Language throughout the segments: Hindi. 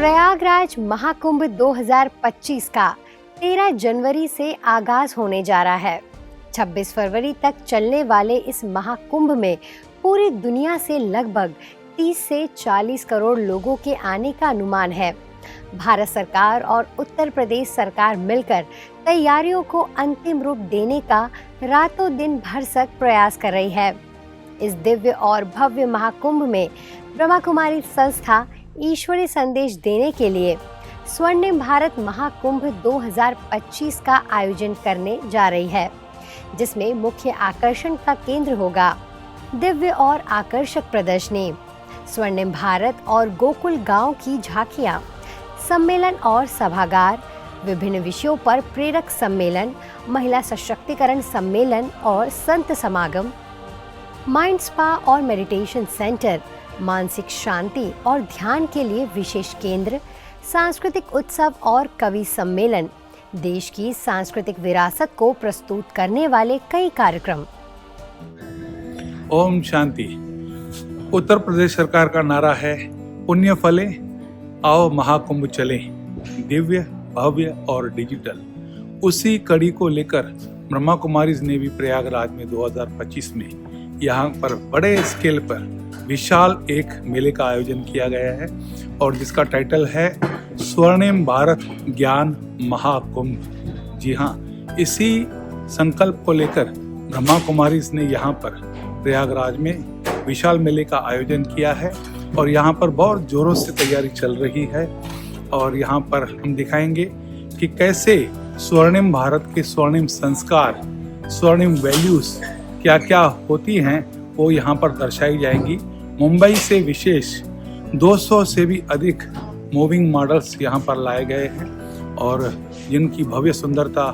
प्रयागराज महाकुंभ 2025 का 13 जनवरी से आगाज होने जा रहा है। 26 फरवरी तक चलने वाले इस महाकुंभ में पूरी दुनिया से लगभग 30 से 40 करोड़ लोगों के आने का अनुमान है। भारत सरकार और उत्तर प्रदेश सरकार मिलकर तैयारियों को अंतिम रूप देने का रातों दिन भरसक प्रयास कर रही है। इस दिव्य और भव्य महाकुंभ में ब्रह्मा कुमारी संस्था ईश्वरीय संदेश देने के लिए स्वर्णिम भारत महाकुंभ 2025 का आयोजन करने जा रही है, जिसमें मुख्य आकर्षण का केंद्र होगा दिव्य और आकर्षक प्रदर्शनी, स्वर्णिम भारत और गोकुल गांव की झांकियां, सम्मेलन और सभागार, विभिन्न विषयों पर प्रेरक सम्मेलन, महिला सशक्तिकरण सम्मेलन और संत समागम, माइंड स्पा और मेडिटेशन सेंटर, मानसिक शांति और ध्यान के लिए विशेष केंद्र, सांस्कृतिक उत्सव और कवि सम्मेलन, देश की सांस्कृतिक विरासत को प्रस्तुत करने वाले कई कार्यक्रम। ओम शांति। उत्तर प्रदेश सरकार का नारा है पुण्य फले, आओ महाकुंभ चले, दिव्य भव्य और डिजिटल। उसी कड़ी को लेकर ब्रह्मा कुमारीज ने भी प्रयागराज में 2025 में यहाँ पर बड़े स्केल पर विशाल एक मेले का आयोजन किया गया है और जिसका टाइटल है स्वर्णिम भारत ज्ञान महाकुंभ। जी हाँ, इसी संकल्प को लेकर ब्रह्मा कुमारीज ने यहाँ पर प्रयागराज में विशाल मेले का आयोजन किया है और यहाँ पर बहुत जोरों से तैयारी चल रही है। और यहाँ पर हम दिखाएंगे कि कैसे स्वर्णिम भारत के स्वर्णिम संस्कार, स्वर्णिम वैल्यूज क्या क्या होती हैं वो यहाँ पर दर्शाई जाएंगी। मुंबई से विशेष 200 से भी अधिक मूविंग मॉडल्स यहाँ पर लाए गए हैं और जिनकी भव्य सुंदरता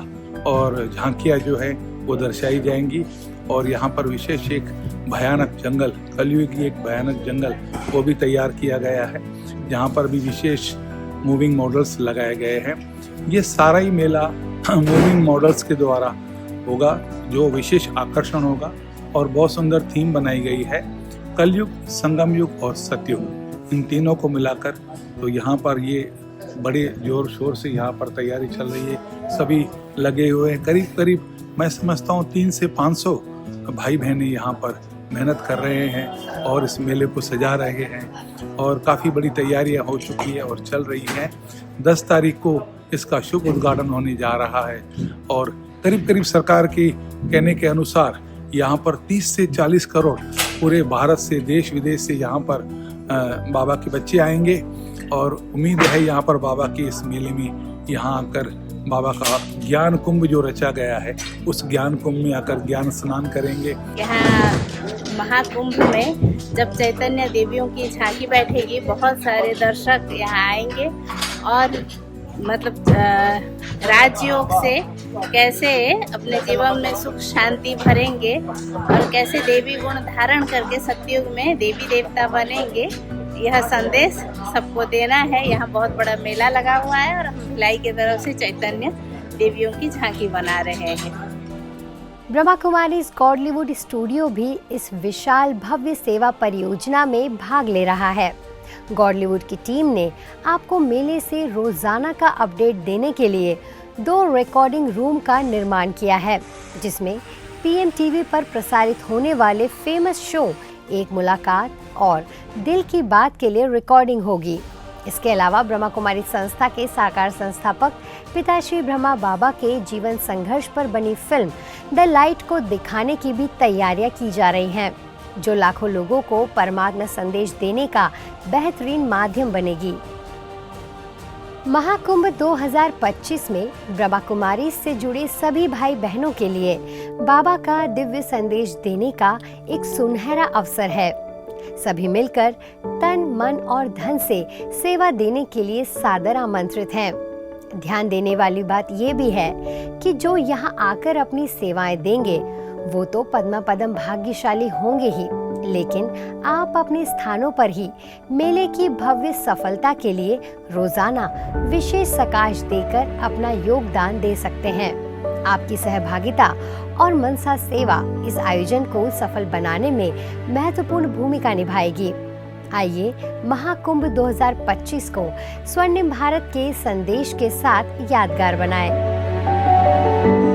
और झांकियाँ जो है वो दर्शाई जाएंगी। और यहाँ पर विशेष एक भयानक जंगल, कलयुग की एक भयानक जंगल वो भी तैयार किया गया है, जहाँ पर भी विशेष मूविंग मॉडल्स लगाए गए हैं। ये सारा ही मेला मूविंग मॉडल्स के द्वारा होगा, जो विशेष आकर्षण होगा और बहुत सुंदर थीम बनाई गई है, कलयुग, संगम युग और सतयुग, इन तीनों को मिलाकर। तो यहाँ पर ये बड़े जोर शोर से यहाँ पर तैयारी चल रही है, सभी लगे हुए हैं। करीब करीब मैं समझता हूँ 300 से 500 भाई बहनें यहाँ पर मेहनत कर रहे हैं और इस मेले को सजा रहे हैं और काफ़ी बड़ी तैयारियाँ हो चुकी है और चल रही हैं। 10 तारीख को इसका शुभ उद्घाटन होने जा रहा है और करीब करीब सरकार के कहने के अनुसार यहाँ पर 30 से 40 करोड़ पूरे भारत से, देश विदेश से यहाँ पर बाबा के बच्चे आएंगे और उम्मीद है यहाँ पर बाबा के इस मेले में यहाँ आकर बाबा का ज्ञान कुंभ जो रचा गया है उस ज्ञान कुंभ में आकर ज्ञान स्नान करेंगे। यहाँ महाकुंभ में जब चैतन्य देवियों की झांकी बैठेगी, बहुत सारे दर्शक यहाँ आएंगे और मतलब राजयोग से कैसे अपने जीवन में सुख शांति भरेंगे और कैसे देवी गुण धारण करके सतयुग में देवी देवता बनेंगे, यह संदेश सबको देना है। यहाँ बहुत बड़ा मेला लगा हुआ है और हम भिलाई की तरफ से चैतन्य देवियों की झांकी बना रहे हैं। ब्रह्मा कुमारीज गॉडलीवुड स्टूडियो भी इस विशाल भव्य सेवा परियोजना में भाग ले रहा है। गॉडलीवुड की टीम ने आपको मेले से रोजाना का अपडेट देने के लिए 2 रिकॉर्डिंग रूम का निर्माण किया है, जिसमें पीएम टीवी पर प्रसारित होने वाले फेमस शो एक मुलाकात और दिल की बात के लिए रिकॉर्डिंग होगी। इसके अलावा ब्रह्मा कुमारी संस्था के साकार संस्थापक पिताश्री ब्रह्मा बाबा के जीवन संघर्ष पर बनी फिल्म द लाइट को दिखाने की भी तैयारियां की जा रही हैं, जो लाखों लोगों को परमात्मा संदेश देने का बेहतरीन माध्यम बनेगी। महाकुंभ 2025 में ब्रह्मा कुमारी से जुड़े सभी भाई बहनों के लिए बाबा का दिव्य संदेश देने का एक सुनहरा अवसर है। सभी मिलकर तन, मन और धन से सेवा देने के लिए सादर आमंत्रित हैं। ध्यान देने वाली बात ये भी है कि जो यहाँ आकर अपनी सेवाएं देंगे वो तो पद्मा पदम भाग्यशाली होंगे ही, लेकिन आप अपने स्थानों पर ही मेले की भव्य सफलता के लिए रोजाना विशेष सकाश देकर अपना योगदान दे सकते हैं। आपकी सहभागिता और मनसा सेवा इस आयोजन को सफल बनाने में महत्वपूर्ण भूमिका निभाएगी। आइए महाकुंभ 2025 को स्वर्णिम भारत के संदेश के साथ यादगार बनाएं।